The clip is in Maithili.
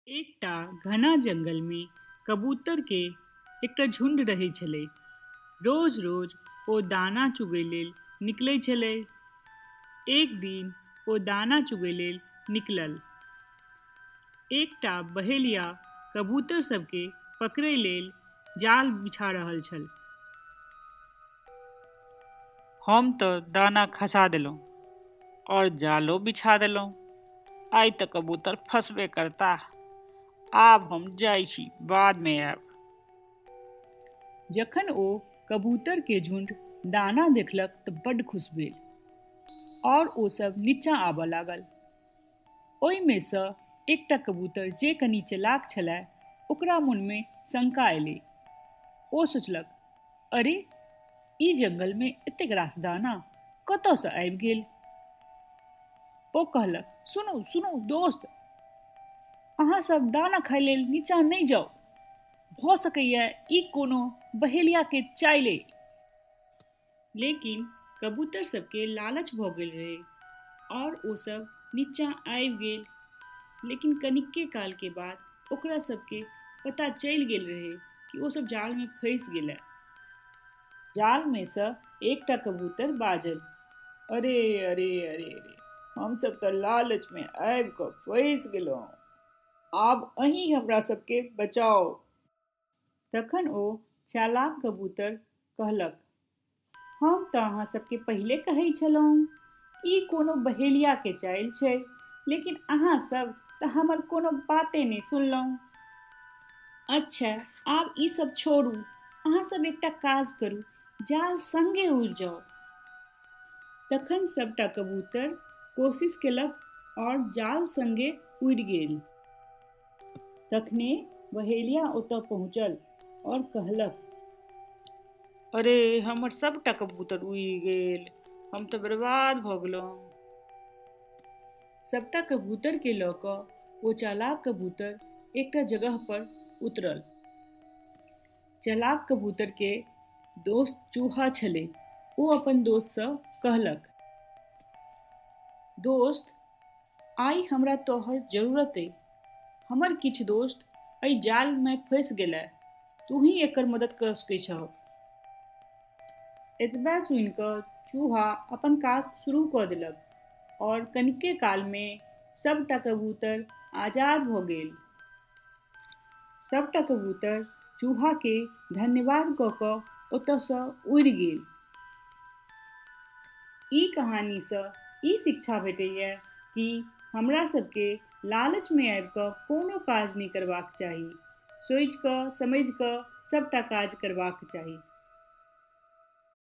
एकटा घना जंगल में कबूतर के एकटा झुंड रहै छलै। रोज रोज ओ दाना चुगै लेल निकलै छलै। एक दिन ओ दाना चुगै लेल निकलल। एकटा बहेलिया कबूतर सबके पकड़ै लेल जाल बिछा रहल छल। हम तऽ दाना खसा देलहुँ और जालो बिछा देलहुँ। आइ तऽ कबूतर फंसबे करता। आब हम जाइ छी, बाद में आयब। जखन ओ कबूतर के झुंड दाना देखलक तऽ बड्ड खुश भेल और ओ सब नीचाँ आबऽ लागल। ओहि में सँ एकटा कबूतर जे कनि चलाक छलै, ओकरा मन में शंका एलै। ओ सोचलक, अरे ई जंगल में एतेक रास दाना कतऽ सँ आबि गेल? ओ कहलक, सुनू सुनू दोस्त, अहाँ सब दाना खाय लेल नीचाँ नहि जाउ। भऽ सकैए ई कोनो बहेलिया के चालि अइ। लेकिन कबूतर सबके लालच भऽ गेल रहै और ओ सब नीचाँ आबि गेल। लेकिन कनिके काल के बाद ओकरा सबके पता चलि गेल रहै कि ओ सब जाल में फंसि गेलै। जाल में सँ एकटा कबूतर बाजल, अरे अरे अरे अरे, हम सब तऽ लालच में आबि कऽ फंसि गेलहुँ। आब अहीं हमरा सबके बचाउ। तखन ओ चालाक कबूतर कहलक, हम तऽ अहाँ सबके पहिले कहै छलहुँ, ई कोनो बहेलिया के चालि छै, लेकिन अहाँ सब तऽ हमर कोनो बाते नहि सुनलहुँ। अच्छा, आब ई सब छोड़ू, अहाँ सब एकटा काज करू, जाल संगे उड़ि जाउ। तखन सबटा कबूतर कोशिश केलक और जाल संगे उड़ि गेल। तखने बहेलिया ओतऽ पहुँचल और कहलक, अरे हमर सबटा कबूतर उड़ि गेल, हम तऽ बर्बाद भऽ गेलहुँ। सबटा कबूतर के लऽ कऽ ओ चालाक कबूतर एकटा जगह पर उतरल। चालाक कबूतर के दोस्त चूहा छलै। ओ अपन दोस्त सँ कहलक, दोस्त, आइ हमरा तोहर जरूरत अइ। हमर किछु दोस्त एहि जाल में फंसि गेलै, तू ही एकर मदद कऽ सकै छह। एतबा सुनि कऽ चूहा अपन काज शुरू कऽ देलक और कनिके काल में सबटा कबूतर आजाद भऽ गेल। सबटा कबूतर चूहा के धन्यवाद कऽ कऽ ओतऽ सँ उड़ि गेल। ई कहानी सँ ई शिक्षा भेटैए कि हमरा सबके लालच में आबि कऽ कोनो काज नहि करबाक चाही। सोचि कऽ समझि कऽ सबटा काज करबाक चाही।